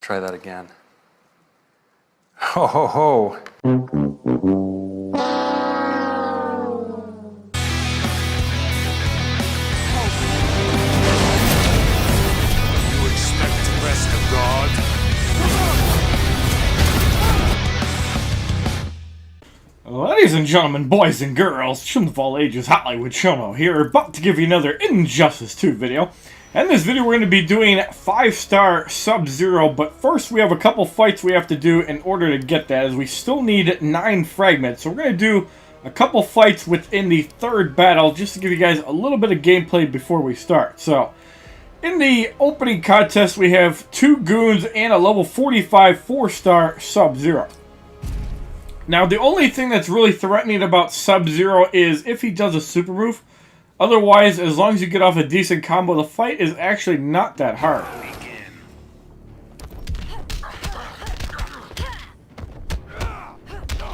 try that again. Ho ho ho! You expect the rest of God? Ladies and gentlemen, boys and girls, children of all ages, HollywoodShono here, about to give you another Injustice 2 video. And in this video we're going to be doing 5-star Sub-Zero, but first we have a couple fights we have to do in order to get that, as we still need 9 fragments. So we're going to do a couple fights within the third battle, just to give you guys a little bit of gameplay before we start. So, in the opening contest we have 2 goons and a level 45 4-star Sub-Zero. Now, the only thing that's really threatening about Sub-Zero is if he does a super move. Otherwise, as long as you get off a decent combo, the fight is actually not that hard.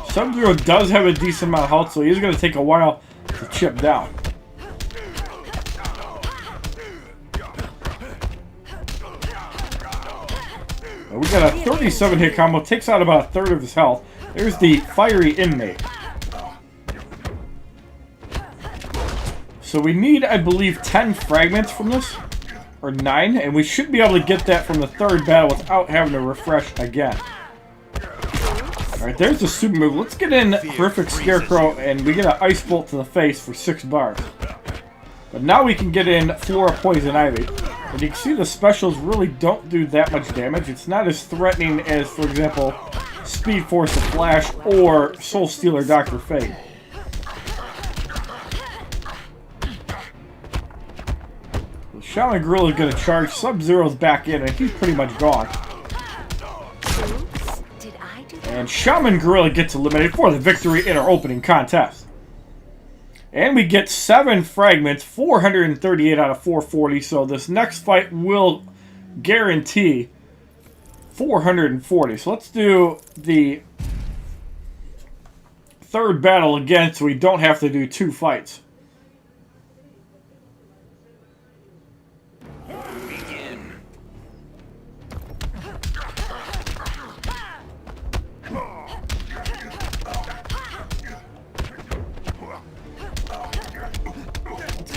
Sub-Zero does have a decent amount of health, so he's going to take a while to chip down. We got a 37 hit combo, takes out about a third of his health. There's the fiery inmate. So we need, I believe, 10 fragments from this, or 9, and we should be able to get that from the third battle without having to refresh again. Alright, there's the super move. Let's get in Horrific Scarecrow, and we get an Ice Bolt to the face for 6 bars. But now we can get in Flora Poison Ivy. And you can see the specials really don't do that much damage. It's not as threatening as, for example, Speed Force of Flash or Soul Stealer Dr. Fate. Shaman Gorilla is going to charge. Sub-Zero's back in, and he's pretty much gone. And Shaman Gorilla gets eliminated for the victory in our opening contest. And we get 7 fragments, 438 out of 440, so this next fight will guarantee 440. So let's do the third battle again so we don't have to do 2 fights.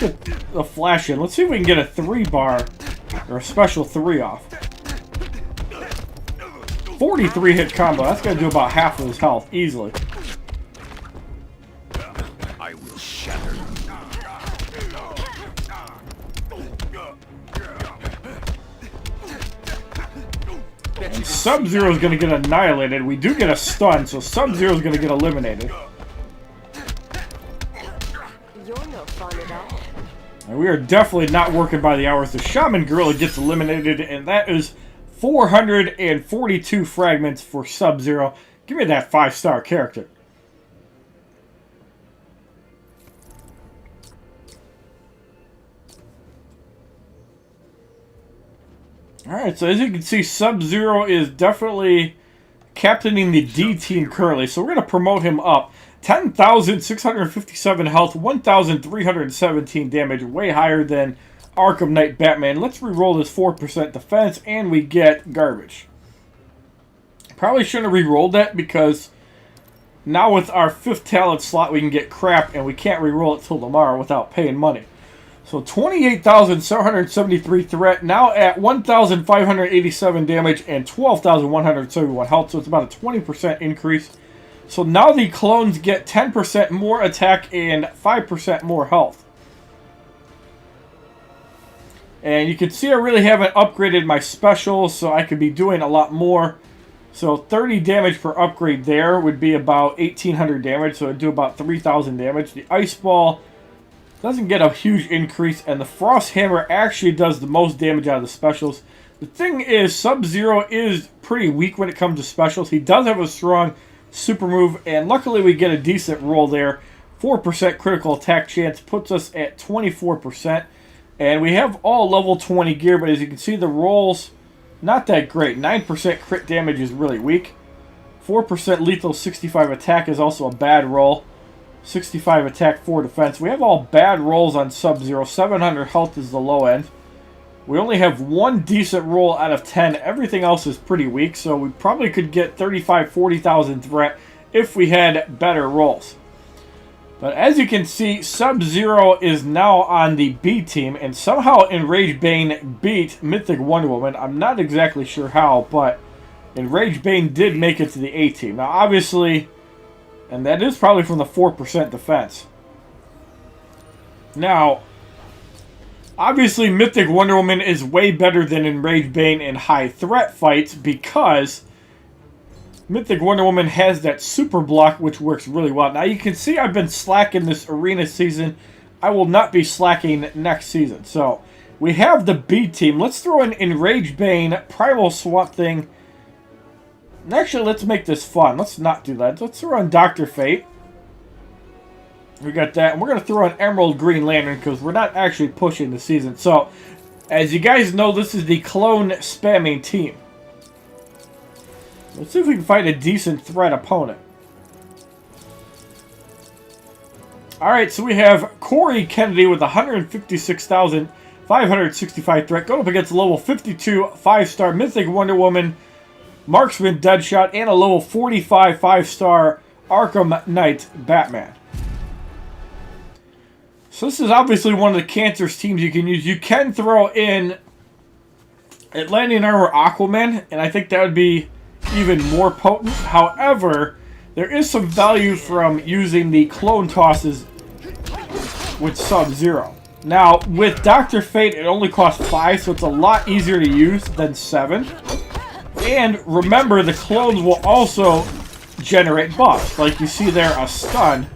Let's get a flash in. Let's see if we can get a 3-bar or a special 3 off. 43 hit combo. That's going to do about half of his health easily. I will shatter. And Sub-Zero is going to get annihilated. We do get a stun, so Sub-Zero is going to get eliminated. And we are definitely not working by the hours. The Shaman Gorilla gets eliminated, and that is 442 fragments for Sub-Zero. Give me that 5-star character. Alright, so as you can see, Sub-Zero is definitely captaining the D team currently, so we're going to promote him up. 10,657 health, 1,317 damage, way higher than Arkham Knight Batman. Let's re-roll this 4% defense, and we get garbage. Probably shouldn't have re-rolled that, because now with our 5th talent slot, we can get crap, and we can't re-roll it till tomorrow without paying money. So 28,773 threat, now at 1,587 damage and 12,171 health, so it's about a 20% increase. So now the clones get 10% more attack and 5% more health. And you can see I really haven't upgraded my specials, so I could be doing a lot more. So 30 damage per upgrade there would be about 1,800 damage, so it'd do about 3,000 damage. The Ice Ball doesn't get a huge increase, and the Frost Hammer actually does the most damage out of the specials. The thing is, Sub-Zero is pretty weak when it comes to specials. He does have a strong super move, and luckily we get a decent roll there. 4% critical attack chance puts us at 24, and we have all level 20 gear, but as you can see, the rolls not that great. 9% crit damage is really weak. 4% lethal, 65 attack is also a bad roll. 65 attack, 4 defense. We have all bad rolls on Sub-Zero. 700 health is the low end. We only have one decent roll out of 10. Everything else is pretty weak, so we probably could get 35, 40,000 threat if we had better rolls. But as you can see, Sub-Zero is now on the B team, and somehow Enraged Bane beat Mythic Wonder Woman. I'm not exactly sure how, but Enraged Bane did make it to the A team. Now, obviously, and that is probably from the 4% defense. Now, obviously, Mythic Wonder Woman is way better than Enraged Bane in high threat fights because Mythic Wonder Woman has that super block, which works really well. Now, you can see I've been slacking this arena season. I will not be slacking next season. So, we have the B team. Let's throw in Enraged Bane, Primal Swamp Thing. And actually, let's make this fun. Let's not do that. Let's throw in Dr. Fate. We got that. And we're going to throw in Emerald Green Lantern because we're not actually pushing the season. So, as you guys know, this is the clone spamming team. Let's see if we can find a decent threat opponent. Alright, so we have Corey Kennedy with 156,565 threat going up against level 52 5-star Mythic Wonder Woman, Marksman Deadshot, and a level 45 5-star Arkham Knight Batman. So this is obviously one of the Cancer's teams you can use. You can throw in Atlantean Armor Aquaman, and I think that would be even more potent. However, there is some value from using the Klone Tosses with Sub-Zero. Now, with Dr. Fate, it only costs 5, so it's a lot easier to use than 7. And remember, the clones will also generate buffs. Like you see there, a stun.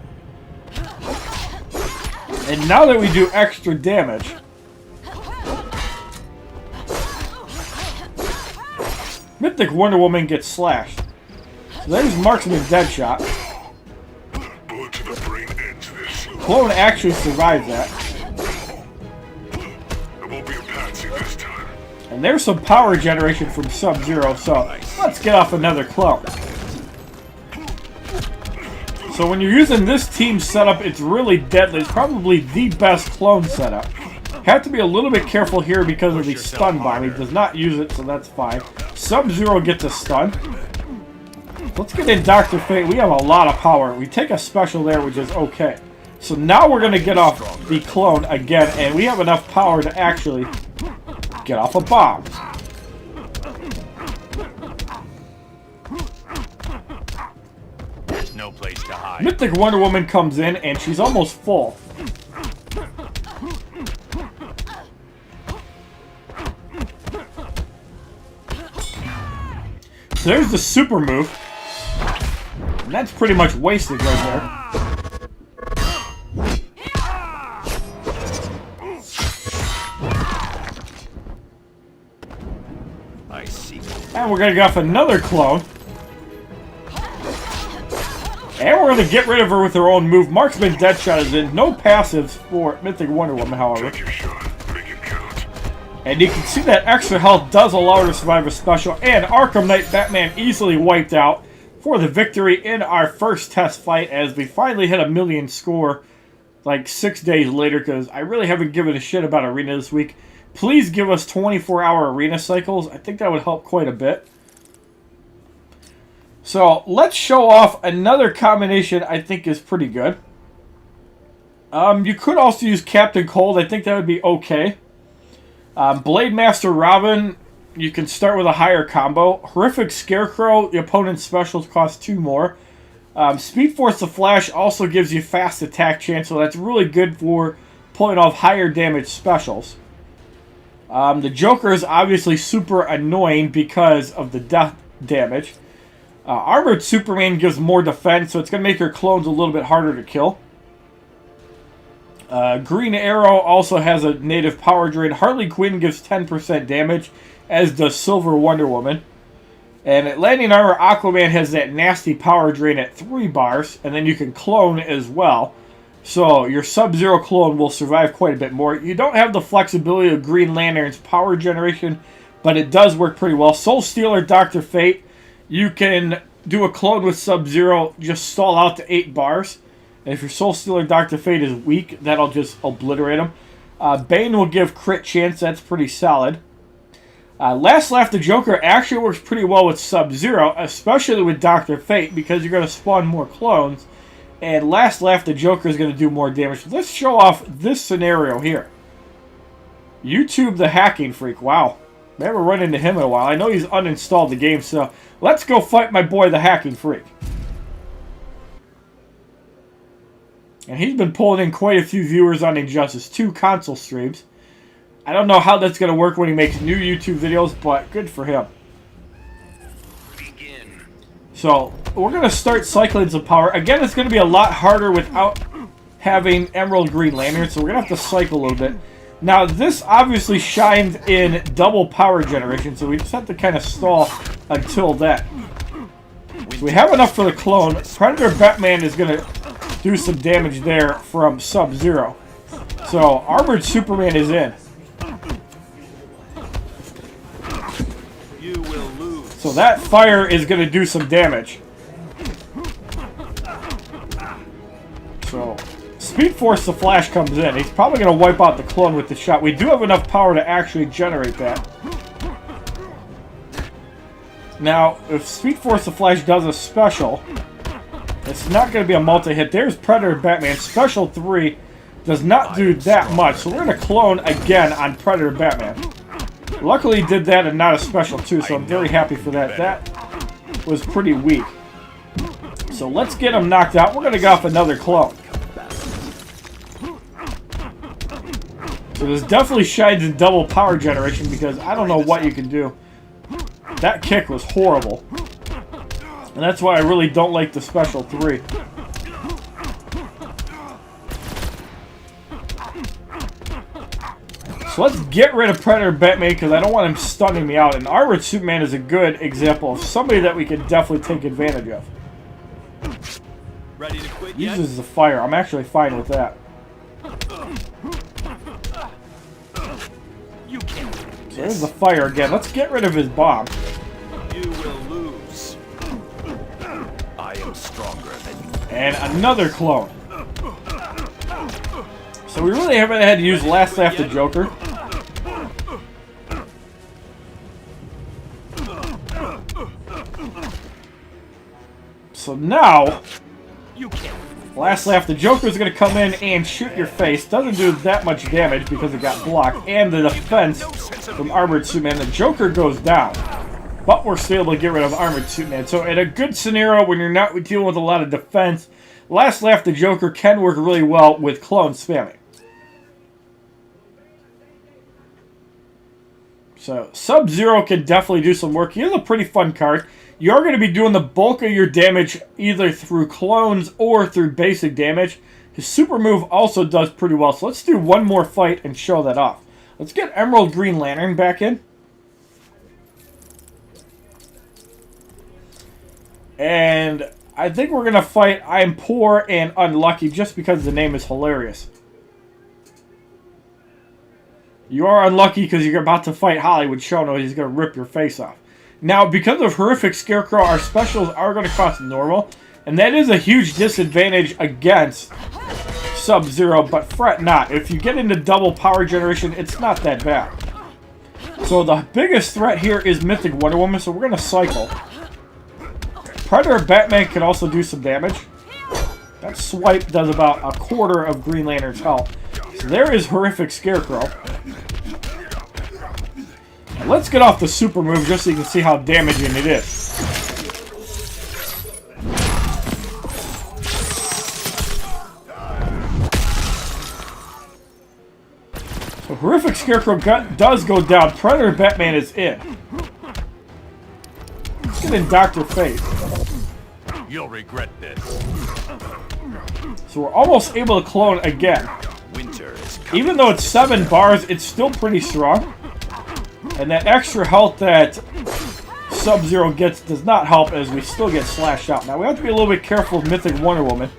And now that we do extra damage, Mythic Wonder Woman gets slashed. So there's Marksman Deadshot. Clone actually survives that. And there's some power generation from Sub-Zero, so let's get off another clone. So when you're using this team setup, it's really deadly. It's probably the best clone setup. Have to be a little bit careful here because of the stun bomb. He does not use it, so that's fine. Sub-Zero gets a stun. Let's get in Dr. Fate. We have a lot of power. We take a special there, which is okay. So now we're going to get off the clone again, and we have enough power to actually get off a bomb. There's no place to hide. Mythic Wonder Woman comes in, and she's almost full. So there's the super move. And that's pretty much wasted right there. I see. And we're going to get off another clone. And we're going to get rid of her with her own move. Marksman Deadshot is in. No passives for Mythic Wonder Woman, however. Take your shot. Make it count. And you can see that extra health does allow her to survive a special. And Arkham Knight Batman easily wiped out for the victory in our first test fight as we finally hit a million score like 6 days later because I really haven't given a shit about Arena this week. Please give us 24-hour Arena cycles. I think that would help quite a bit. So let's show off another combination I think is pretty good. You could also use Captain Cold. I think that would be okay. Blade Master Robin, you can start with a higher combo. Horrific Scarecrow, the opponent's specials cost 2 more. Speed Force the Flash also gives you fast attack chance, so that's really good for pulling off higher damage specials. The Joker is obviously super annoying because of the death damage. Armored Superman gives more defense, so it's going to make your clones a little bit harder to kill. Green Arrow also has a native power drain. Harley Quinn gives 10% damage, as does Silver Wonder Woman. And Atlantean Armor Aquaman has that nasty power drain at 3 bars, and then you can clone as well. So your Sub-Zero clone will survive quite a bit more. You don't have the flexibility of Green Lantern's power generation, but it does work pretty well. Soul Stealer, Dr. Fate, you can do a clone with Sub-Zero, just stall out to 8 bars. And if your Soul Stealer Dr. Fate is weak, that'll just obliterate him. Bane will give crit chance. That's pretty solid. Last Laugh the Joker actually works pretty well with Sub-Zero, especially with Dr. Fate, because you're going to spawn more clones. And Last Laugh the Joker is going to do more damage. Let's show off this scenario here. YouTube the Hacking Freak. Wow. We haven't run into him in a while. I know he's uninstalled the game, so let's go fight my boy the Hacking Freak. And he's been pulling in quite a few viewers on Injustice 2 console streams. I don't know how that's going to work when he makes new YouTube videos, but good for him. Begin. So, we're going to start cycling some power. Again, it's going to be a lot harder without having Emerald Green Lantern, so we're going to have to cycle a little bit. Now, this obviously shines in double power generation, so we just have to kind of stall until then. So we have enough for the clone. Predator Batman is going to do some damage there from Sub-Zero. So, Armored Superman is in. You will lose. So that fire is going to do some damage. So, Speed Force the Flash comes in. He's probably going to wipe out the clone with the shot. We do have enough power to actually generate that. Now, if Speed Force the Flash does a special, it's not going to be a multi-hit. There's Predator Batman. Special 3 does not do that much. So we're going to clone again on Predator Batman. Luckily he did that and not a special 2, so I'm very happy for that. That was pretty weak. So let's get him knocked out. We're going to get off another clone. So this definitely shines in double power generation because I don't know what you can do. That kick was horrible. And that's why I really don't like the special 3. So let's get rid of Predator Batman because I don't want him stunning me out. And Armored Superman is a good example of somebody that we can definitely take advantage of. Ready to quit yet? Uses the fire. I'm actually fine with that. You can't. So there's the fire again. Let's get rid of his bomb. You will lose. I am stronger than you. And another clone. So we really haven't had to use Last Laugh the Joker. So now, Last Laugh the Joker is going to come in and shoot your face. Doesn't do that much damage because it got blocked. And the defense from Armored Superman. The Joker goes down. But we're still able to get rid of Armored Superman. So in a good scenario when you're not dealing with a lot of defense, Last Laugh the Joker can work really well with clone spamming. So Sub-Zero can definitely do some work. He is a pretty fun card. You're going to be doing the bulk of your damage either through clones or through basic damage. His super move also does pretty well. So let's do one more fight and show that off. Let's get Emerald Green Lantern back in. And I think we're going to fight I'm Poor and Unlucky just because the name is hilarious. You are unlucky because you're about to fight HollywoodShono. He's going to rip your face off. Now, because of Horrific Scarecrow, our specials are going to cost normal. And that is a huge disadvantage against Sub-Zero, but fret not. If you get into double power generation, it's not that bad. So the biggest threat here is Mythic Wonder Woman, so we're going to cycle. Predator Batman can also do some damage. That swipe does about a quarter of Green Lantern's health. So there is Horrific Scarecrow. Now let's get off the super move just so you can see how damaging it is. So Horrific Scarecrow does go down. Predator Batman is in. Let's get in Dr. Fate. You'll regret this. So we're almost able to clone again. Winter is coming. Even though it's 7 bars, it's still pretty strong. And that extra health that Sub-Zero gets does not help as we still get slashed out. Now we have to be a little bit careful with Mythic Wonder Woman.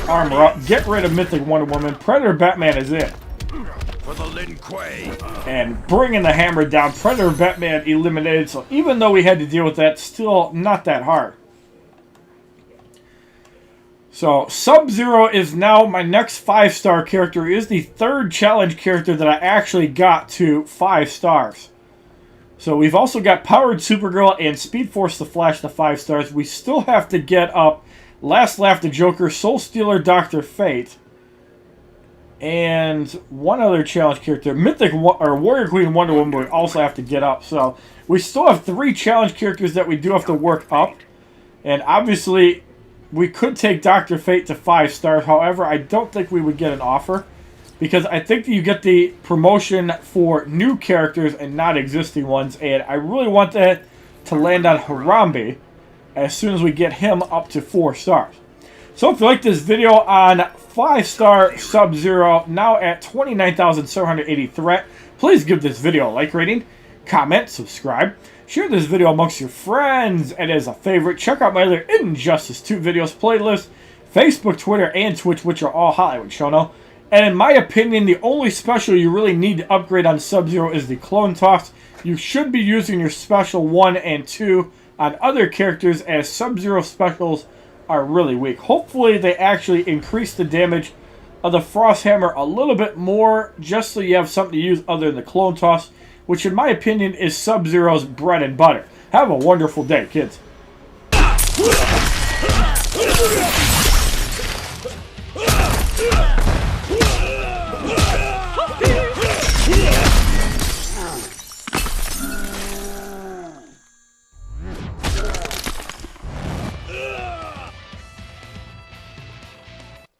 Armor up. Get rid of Mythic Wonder Woman. Predator Batman is in. For the Lin Kuei. And bringing the hammer down. Predator Batman eliminated. So even though we had to deal with that, still not that hard. So Sub-Zero is now my next 5-star character. He is the third challenge character that I actually got to 5 stars. So we've also got Powered Supergirl and Speed Force the Flash to 5 stars. We still have to get up Last Laugh the Joker, Soul Stealer, Dr. Fate, and one other challenge character, Mythic or Warrior Queen Wonder Woman. We also have to get up. So we still have 3 challenge characters that we do have to work up, and obviously we could take Dr. Fate to 5 stars. However, I don't think we would get an offer, because I think that you get the promotion for new characters and not existing ones, and I really want that to land on Harambe as soon as we get him up to 4 stars. So if you like this video on 5-star Sub-Zero, now at 29,780 threat, please give this video a like rating, comment, subscribe, share this video amongst your friends, and as a favorite, check out my other Injustice 2 videos playlist, Facebook, Twitter, and Twitch, which are all HollywoodShono. And in my opinion, the only special you really need to upgrade on Sub-Zero is the Klone Toss. You should be using your special 1 and 2 on other characters, as Sub-Zero specials are really weak. Hopefully they actually increase the damage of the Frost Hammer a little bit more, just so you have something to use other than the Klone Toss, which in my opinion is Sub-Zero's bread and butter. Have a wonderful day, kids.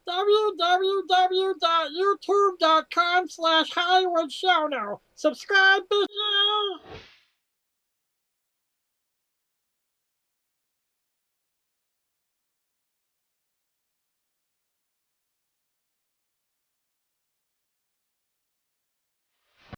www.youtube.com/HollywoodShono. Subscribe, bitches!